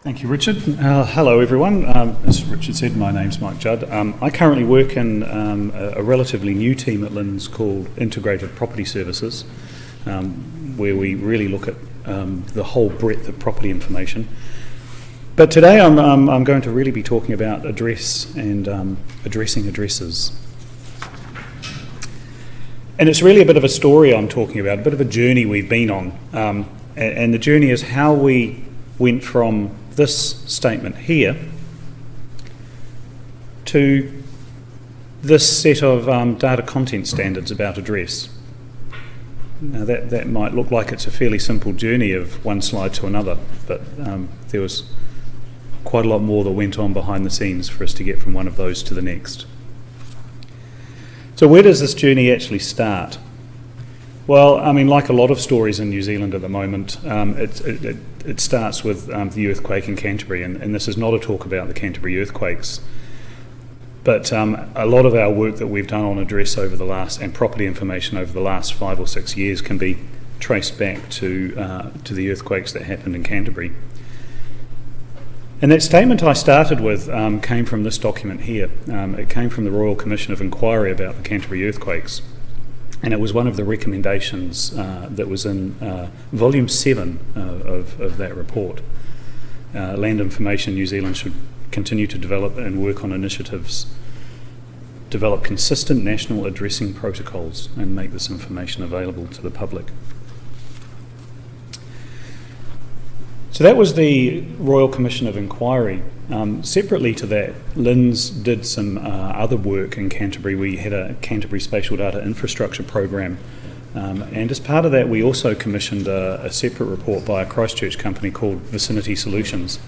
Thank you, Richard. Hello, everyone. As Richard said, my name's Mike Judd. I currently work in a relatively new team at LINZ called Integrated Property Services, where we really look at the whole breadth of property information. But today I'm going to really be talking about address and addressing addresses. And it's really a bit of a story I'm talking about, a bit of a journey we've been on. And the journey is how we went from this statement here to this set of data content standards about address. Now that might look like it's a fairly simple journey of one slide to another, but there was quite a lot more that went on behind the scenes for us to get from one of those to the next. So where does this journey actually start? Well, I mean, like a lot of stories in New Zealand at the moment, it starts with the earthquake in Canterbury, and this is not a talk about the Canterbury earthquakes, but a lot of our work that we've done on address over the last, and property information over the last 5 or 6 years can be traced back to the earthquakes that happened in Canterbury. And that statement I started with came from this document here. It came from the Royal Commission of Inquiry about the Canterbury earthquakes. And it was one of the recommendations that was in volume 7 of that report. Land Information New Zealand should continue to develop and work on initiatives, develop consistent national addressing protocols and make this information available to the public. So that was the Royal Commission of Inquiry. Separately to that, LINZ did some other work in Canterbury. We had a Canterbury Spatial Data Infrastructure Program, and as part of that we also commissioned a separate report by a Christchurch company called Vicinity Solutions.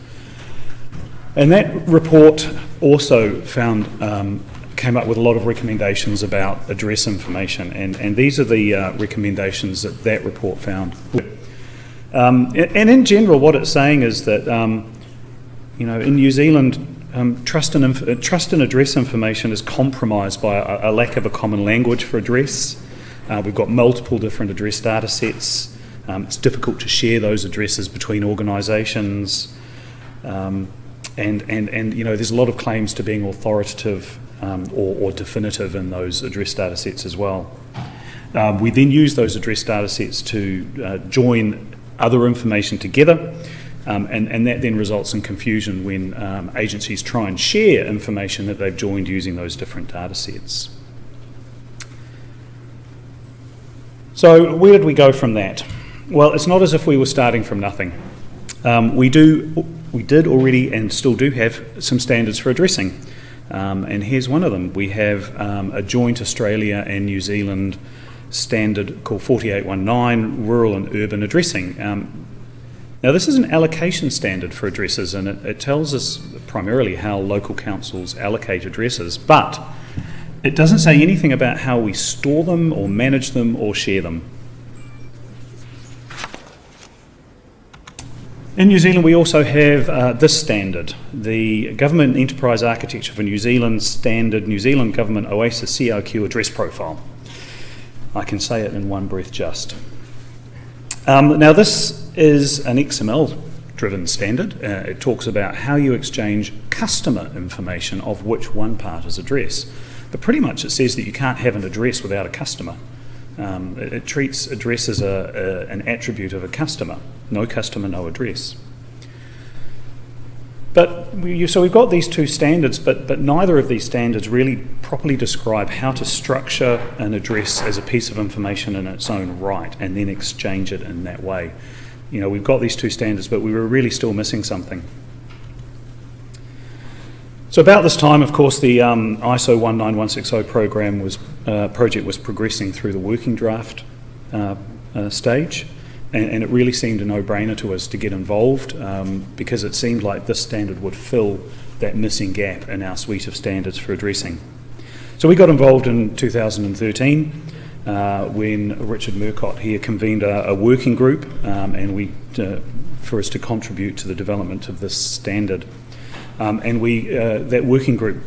And that report also came up with a lot of recommendations about address information, and these are the recommendations that that report found. And in general, what it's saying is that, you know, in New Zealand, trust in address information is compromised by a lack of a common language for address. We've got multiple different address data sets. It's difficult to share those addresses between organisations. And you know, there's a lot of claims to being authoritative or definitive in those address data sets as well. We then use those address data sets to join other information together, and that then results in confusion when agencies try and share information that they've joined using those different data sets. So where did we go from that? Well, it's not as if we were starting from nothing. We did already and still do have some standards for addressing, and here's one of them. We have a joint Australia and New Zealand standard called 4819 Rural and Urban Addressing. Now this is an allocation standard for addresses, and it tells us primarily how local councils allocate addresses, but it doesn't say anything about how we store them or manage them or share them. In New Zealand we also have this standard, the Government Enterprise Architecture for New Zealand Standard New Zealand Government OASIS CRQ Address Profile. I can say it in one breath just. Now this is an XML-driven standard. It talks about how you exchange customer information of which one part is address. But pretty much it says that you can't have an address without a customer. It treats address as an attribute of a customer. No customer, no address. So we've got these two standards, but neither of these standards really properly describe how to structure an address as a piece of information in its own right and then exchange it in that way. You know, we've got these two standards, but we were really still missing something. So about this time, of course, the ISO191 Sec project was progressing through the working draft stage. And it really seemed a no-brainer to us to get involved because it seemed like this standard would fill that missing gap in our suite of standards for addressing. So we got involved in 2013 when Richard Murcott here convened a working group for us to contribute to the development of this standard. That working group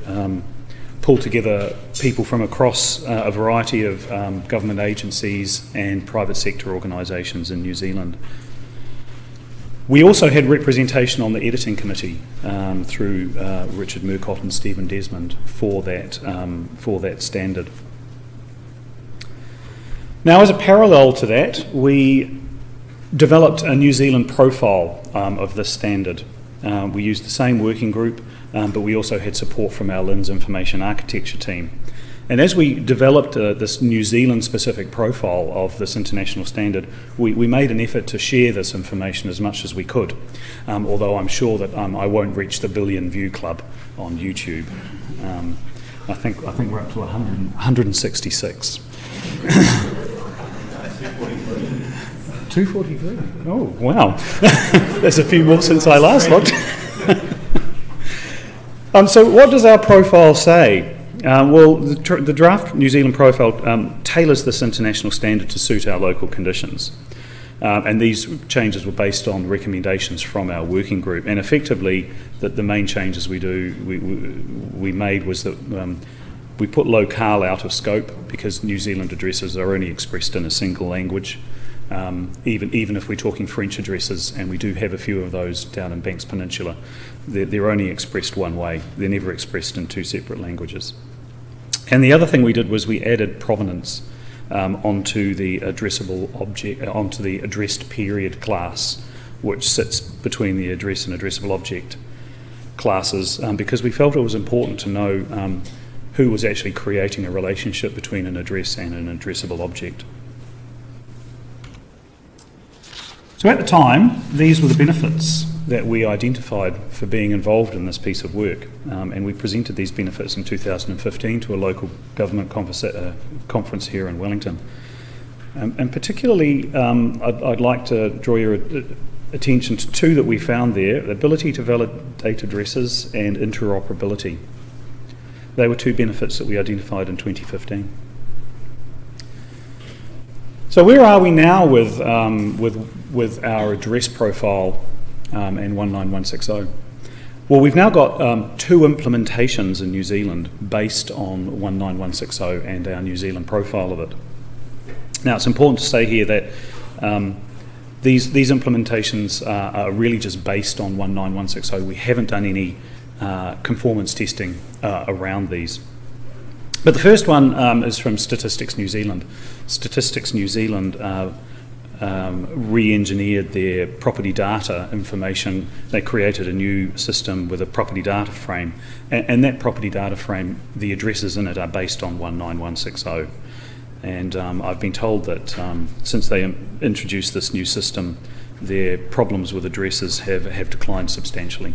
pulled together people from across a variety of government agencies and private sector organisations in New Zealand. We also had representation on the editing committee through Richard Murcott and Stephen Desmond for that standard. Now, as a parallel to that, we developed a New Zealand profile of this standard. We used the same working group, but we also had support from our LINS information architecture team. And as we developed this New Zealand-specific profile of this international standard, we made an effort to share this information as much as we could, although I'm sure that I won't reach the billion view club on YouTube. I think we're up to 166. 243. Oh, wow. There's a few more since I last looked. So what does our profile say? Well, the draft New Zealand profile tailors this international standard to suit our local conditions. And these changes were based on recommendations from our working group. And effectively, the main changes we made was that we put locale out of scope because New Zealand addresses are only expressed in a single language. Even if we're talking French addresses, and we do have a few of those down in Banks Peninsula, they're only expressed one way. They're never expressed in two separate languages. And the other thing we did was we added provenance onto the addressable object, onto the addressed period class, which sits between the address and addressable object classes, because we felt it was important to know who was actually creating a relationship between an address and an addressable object. So at the time, these were the benefits that we identified for being involved in this piece of work, and we presented these benefits in 2015 to a local government conference here in Wellington. And particularly, I'd like to draw your attention to two that we found there: the ability to validate addresses and interoperability. They were two benefits that we identified in 2015. So where are we now with our address profile and 19160? Well, we've now got two implementations in New Zealand based on 19160 and our New Zealand profile of it. Now, it's important to say here that these implementations are really just based on 19160. We haven't done any conformance testing around these. But the first one is from Statistics New Zealand. Statistics New Zealand re-engineered their property data information. They created a new system with a property data frame, and that property data frame, the addresses in it are based on 19160. And I've been told that since they introduced this new system, their problems with addresses have declined substantially.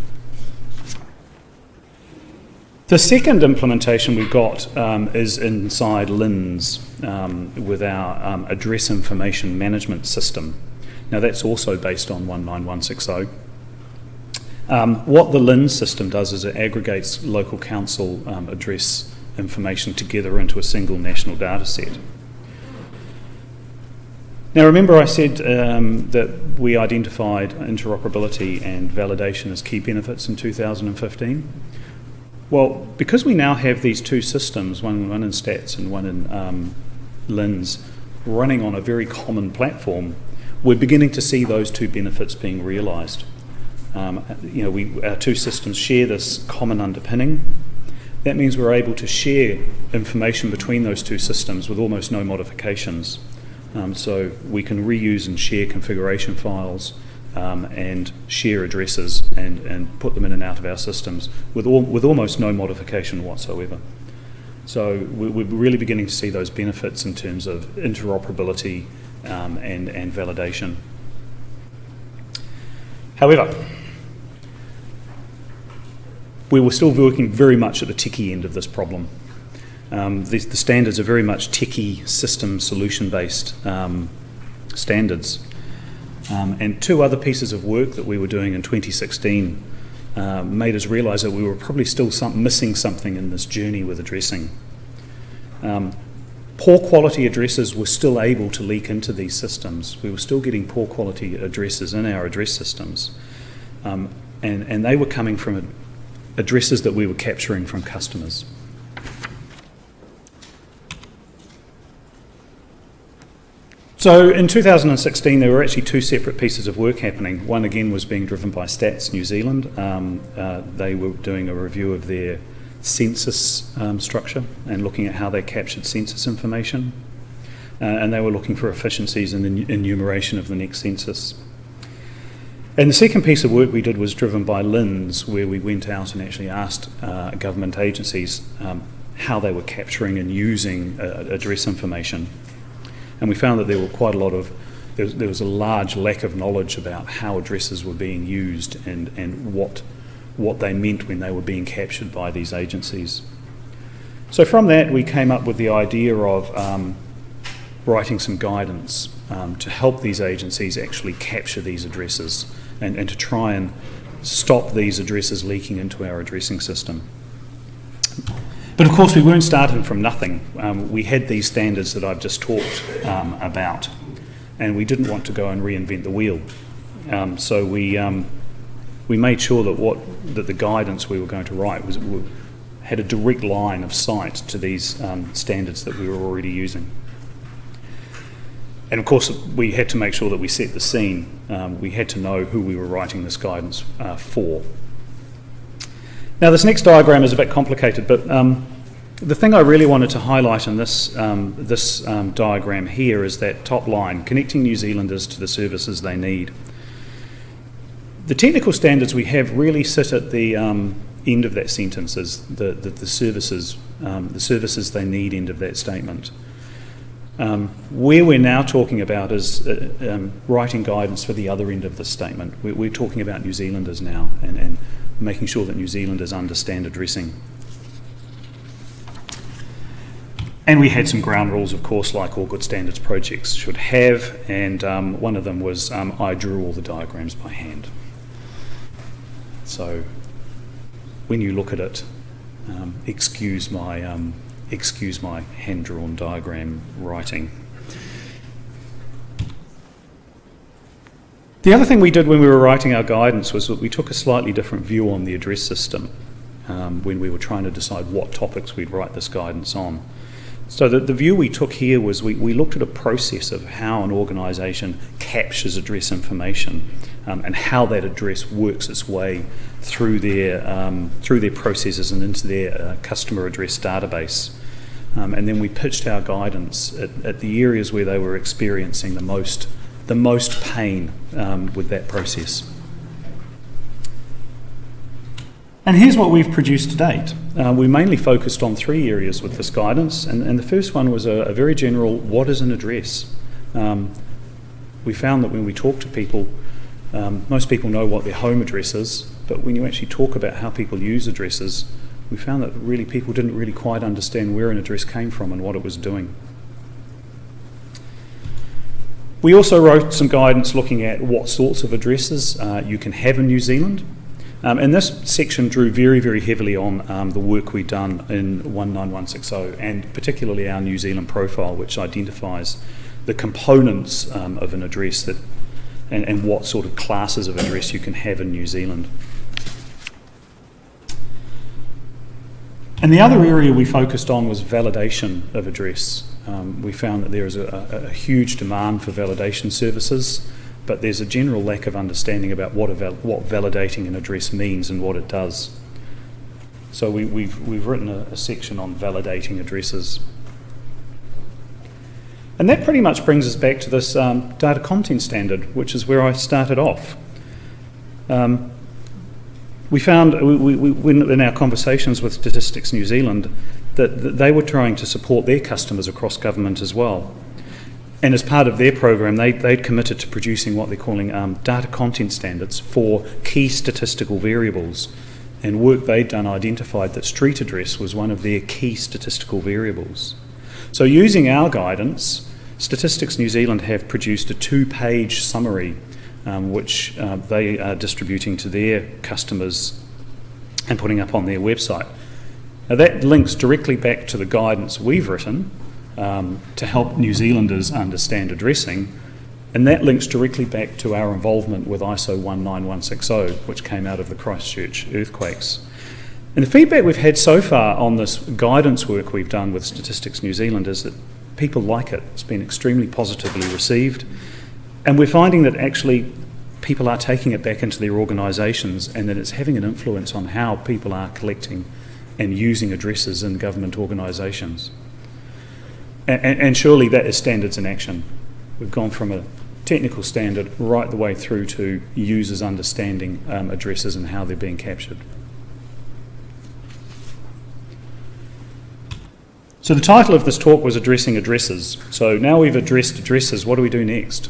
The second implementation we've got is inside LINS with our address information management system. Now that's also based on 19160. What the LINS system does is it aggregates local council address information together into a single national data set. Now remember I said that we identified interoperability and validation as key benefits in 2015? Well, because we now have these two systems, one in Stats and one in LINS, running on a very common platform, we're beginning to see those two benefits being realised. Our two systems share this common underpinning. That means we're able to share information between those two systems with almost no modifications. So we can reuse and share configuration files and share addresses and put them in and out of our systems with almost no modification whatsoever. So we're really beginning to see those benefits in terms of interoperability and validation. However, we were still working very much at the techie end of this problem. The standards are very much techie system solution-based standards. And two other pieces of work that we were doing in 2016 made us realise that we were probably still missing something in this journey with addressing. Poor quality addresses were still able to leak into these systems. We were still getting poor quality addresses in our address systems. And they were coming from addresses that we were capturing from customers. So in 2016 there were actually two separate pieces of work happening. One again was being driven by Stats New Zealand. They were doing a review of their census structure and looking at how they captured census information. And they were looking for efficiencies in the enumeration of the next census. And the second piece of work we did was driven by LINZ, where we went out and actually asked government agencies how they were capturing and using address information. And we found that there were quite a lot of, there was a large lack of knowledge about how addresses were being used and what they meant when they were being captured by these agencies. So from that we came up with the idea of writing some guidance to help these agencies actually capture these addresses and to try and stop these addresses leaking into our addressing system. But of course we weren't starting from nothing. We had these standards that I've just talked about, and we didn't want to go and reinvent the wheel. So we made sure that the guidance we were going to write had a direct line of sight to these standards that we were already using. And of course we had to make sure that we set the scene. We had to know who we were writing this guidance for. Now this next diagram is a bit complicated, but the thing I really wanted to highlight in this diagram here is that top line, connecting New Zealanders to the services they need. The technical standards we have really sit at the end of that sentence, as the services they need end of that statement. Where we're now talking about is writing guidance for the other end of the statement. We're talking about New Zealanders now and making sure that New Zealanders understand addressing. And we had some ground rules, of course, like all good standards projects should have, and one of them was I drew all the diagrams by hand. So when you look at it, excuse my hand-drawn diagram writing. The other thing we did when we were writing our guidance was that we took a slightly different view on the address system when we were trying to decide what topics we'd write this guidance on. So the view we took here was we looked at a process of how an organisation captures address information and how that address works its way through their processes and into their customer address database. And then we pitched our guidance at the areas where they were experiencing the most pain with that process. And here's what we've produced to date. We mainly focused on three areas with this guidance, and the first one was a very general, what is an address? We found that when we talk to people, most people know what their home address is, but when you actually talk about how people use addresses, we found that really people didn't really quite understand where an address came from and what it was doing. We also wrote some guidance looking at what sorts of addresses you can have in New Zealand. And this section drew very, very heavily on the work we've done in 19160 and particularly our New Zealand profile, which identifies the components of an address and what sort of classes of address you can have in New Zealand. And the other area we focused on was validation of address. We found that there is a huge demand for validation services, but there's a general lack of understanding about what validating an address means and what it does. So we've written a section on validating addresses. And that pretty much brings us back to this data content standard, which is where I started off. We found in our conversations with Statistics New Zealand that they were trying to support their customers across government as well. And as part of their program, they'd committed to producing what they're calling data content standards for key statistical variables. And work they'd done identified that street address was one of their key statistical variables. So using our guidance, Statistics New Zealand have produced a 2-page summary which they are distributing to their customers and putting up on their website. Now that links directly back to the guidance we've written to help New Zealanders understand addressing, and that links directly back to our involvement with ISO191 Sec, which came out of the Christchurch earthquakes. And the feedback we've had so far on this guidance work we've done with Statistics New Zealand is that people like it. It's been extremely positively received. And we're finding that actually people are taking it back into their organisations, and that it's having an influence on how people are collecting and using addresses in government organisations. And surely that is standards in action. We've gone from a technical standard right the way through to users understanding addresses and how they're being captured. So the title of this talk was Addressing Addresses. So now we've addressed addresses, what do we do next?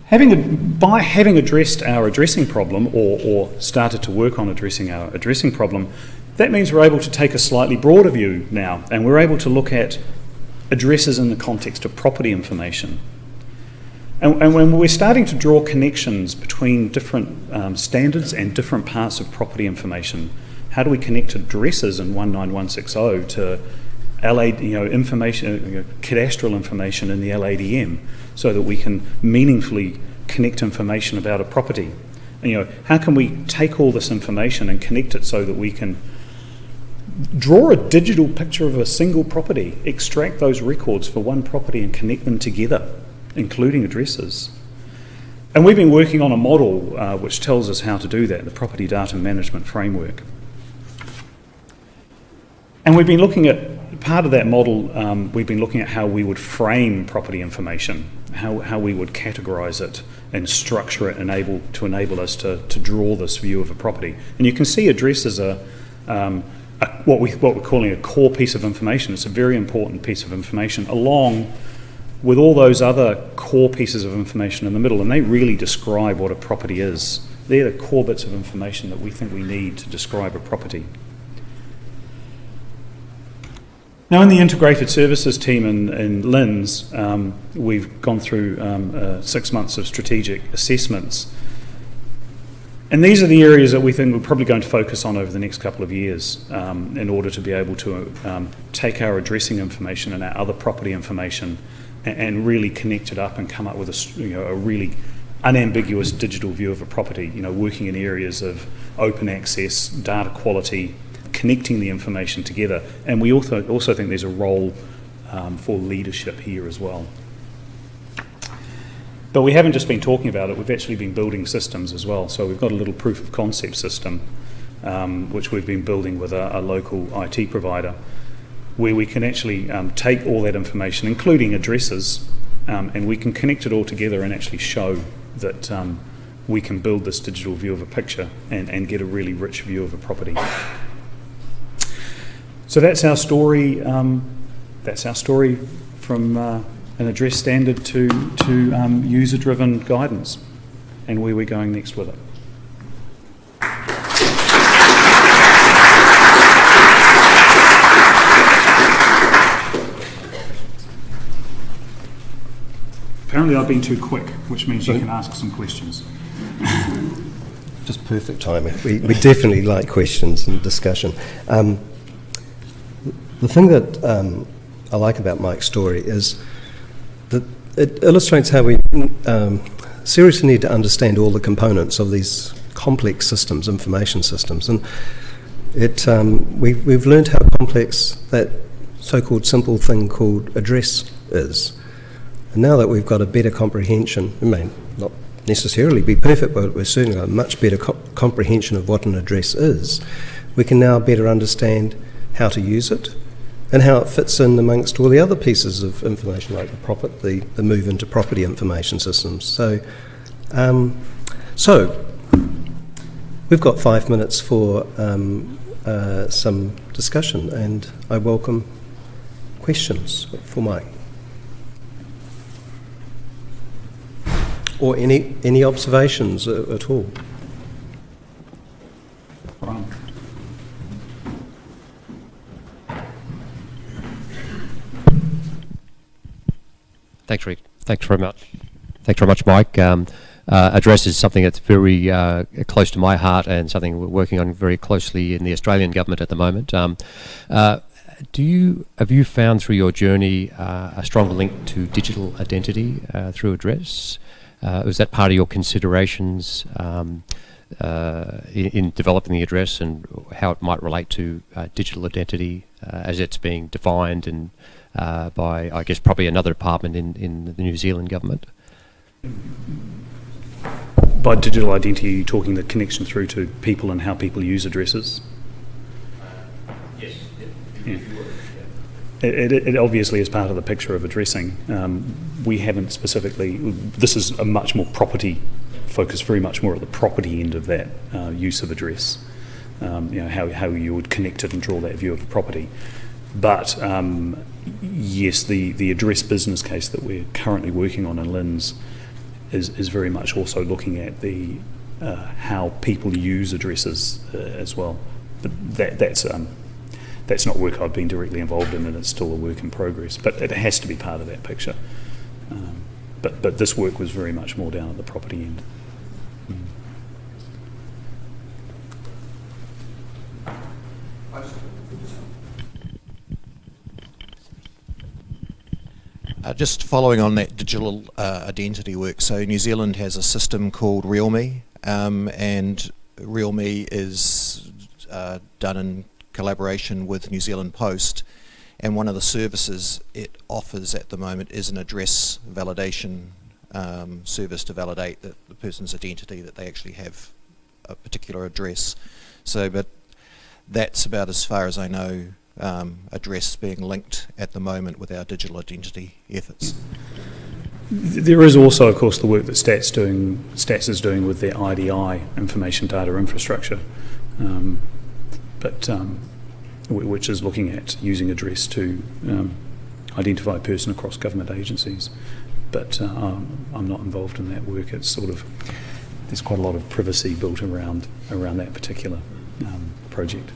By having addressed our addressing problem, or started to work on addressing our addressing problem, that means we're able to take a slightly broader view now, and we're able to look at addresses in the context of property information. And when we're starting to draw connections between different standards and different parts of property information, how do we connect addresses in 19160 to information, cadastral information in the LADM, so that we can meaningfully connect information about a property? And, how can we take all this information and connect it so that we can draw a digital picture of a single property, extract those records for one property and connect them together, including addresses? And we've been working on a model which tells us how to do that, the Property Data Management Framework. And we've been looking at, part of that model, we've been looking at how we would frame property information, how we would categorise it and structure it to enable us to draw this view of a property. And you can see addresses are what we're calling a core piece of information. It's a very important piece of information, along with all those other core pieces of information in the middle, and they really describe what a property is. They're the core bits of information that we think we need to describe a property. Now, in the integrated services team in LINZ, we've gone through 6 months of strategic assessments. And these are the areas that we think we're probably going to focus on over the next couple of years in order to be able to take our addressing information and our other property information and really connect it up and come up with a really unambiguous digital view of a property, working in areas of open access, data quality, connecting the information together. And we also think there's a role for leadership here as well. But we haven't just been talking about it, we've actually been building systems as well. So we've got a little proof of concept system which we've been building with a local IT provider, where we can actually take all that information, including addresses, and we can connect it all together and actually show that we can build this digital view of a picture and get a really rich view of a property. So that's our story. That's our story from an address standard to user-driven guidance, and where we're going next with it. Apparently I've been too quick, which means you can ask some questions. Just perfect timing. We definitely like questions and discussion. The thing that I like about Mike's story is that it illustrates how we seriously need to understand all the components of these complex systems, information systems, and we've learned how complex that so-called simple thing called address is. And now that we've got a better comprehension, it may not necessarily be perfect, but we're certainly got a much better comprehension of what an address is, we can now better understand how to use it and how it fits in amongst all the other pieces of information, like the move into property information systems. So we've got 5 minutes for some discussion, and I welcome questions for Mike. Or any observations at all. Thanks, Rick. Thanks very much. Thanks very much, Mike. Address is something that's very close to my heart, and something we're working on very closely in the Australian government at the moment. Have you found through your journey a stronger link to digital identity through address? Was that part of your considerations in developing the address and how it might relate to digital identity as it's being defined and by, I guess, probably another department in the New Zealand government? By digital identity, are you talking the connection through to people and how people use addresses? Yes. Yeah. It obviously is part of the picture of addressing. We haven't specifically, this is a much more property focus, very much more at the property end of that use of address. How you would connect it and draw that view of the property. But yes, the address business case that we're currently working on in LINZ is very much also looking at the how people use addresses as well. But that's not work I've been directly involved in, and it's still a work in progress. But it has to be part of that picture. But this work was very much more down at the property end. Just following on that digital identity work, so New Zealand has a system called RealMe, and RealMe is done in collaboration with New Zealand Post, and one of the services it offers at the moment is an address validation service to validate that the person's identity, that they actually have a particular address. So, but that's about as far as I know address being linked at the moment with our digital identity efforts. There is also, of course, the work that Stats is doing with their IDI, information data infrastructure, which is looking at using address to identify a person across government agencies. But I'm not involved in that work. It's sort of, there's quite a lot of privacy built around that particular project.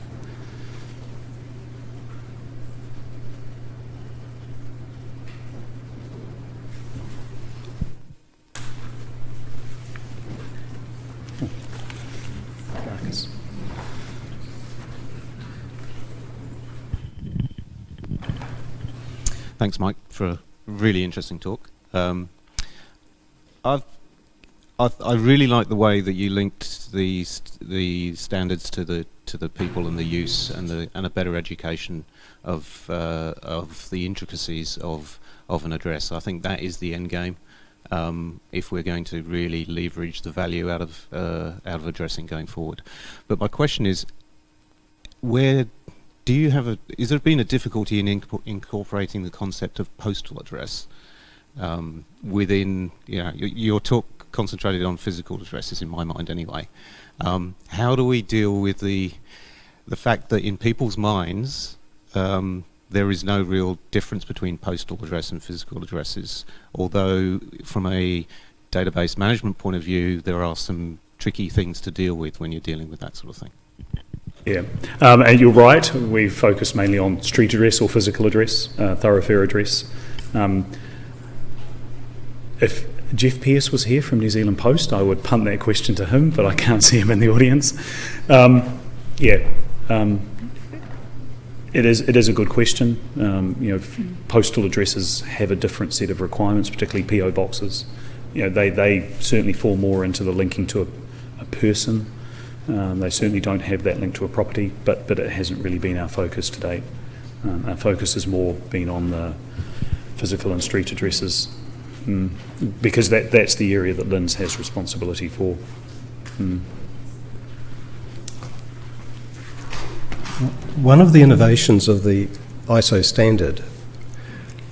Thanks, Mike, for a really interesting talk. I really like the way that you linked the standards to the people and the use and a better education of the intricacies of an address. I think that is the end game if we're going to really leverage the value out of addressing going forward. But my question is, has there been a difficulty in incorporating the concept of postal address within, your talk concentrated on physical addresses in my mind anyway. How do we deal with the fact that in people's minds there is no real difference between postal address and physical addresses, although from a database management point of view there are some tricky things to deal with when you're dealing with that sort of thing? Yeah, and you're right, we focus mainly on street address or physical address, thoroughfare address. If Jeff Pearce was here from New Zealand Post, I would punt that question to him, but I can't see him in the audience. It is a good question. Postal addresses have a different set of requirements, particularly PO boxes. They certainly fall more into the linking to a person. They certainly don't have that link to a property, but it hasn't really been our focus to date. Our focus has more been on the physical and street addresses, because that's the area that LINZ has responsibility for. One of the innovations of the ISO standard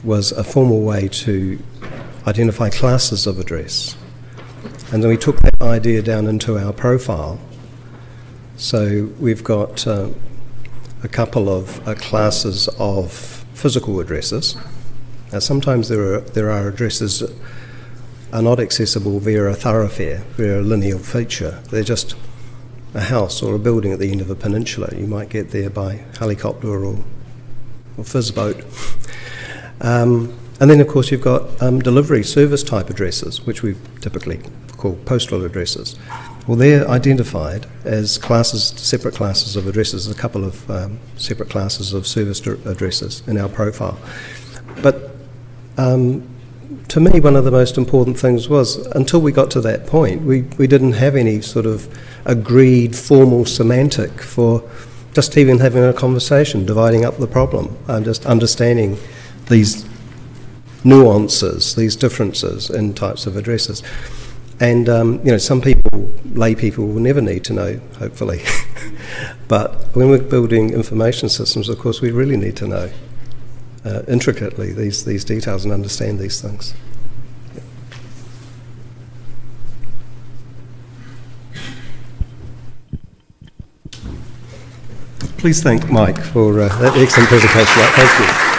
was a formal way to identify classes of address. And then we took that idea down into our profile. So we've got a couple of classes of physical addresses. Now sometimes there are addresses that are not accessible via a thoroughfare, via a linear feature. They're just a house or a building at the end of a peninsula. You might get there by helicopter or fizz boat. And then of course you've got delivery service type addresses, which we typically call postal addresses. Well, they're identified as classes, separate classes of addresses, a couple of separate classes of service addresses in our profile. But to me, one of the most important things was, until we got to that point, we didn't have any sort of agreed formal semantic for just even having a conversation, dividing up the problem, and just understanding these nuances, these differences in types of addresses. And, you know, some people, lay people, will never need to know, hopefully. But when we're building information systems, of course, we really need to know intricately these details and understand these things. Please thank Mike for that excellent presentation. Thank you.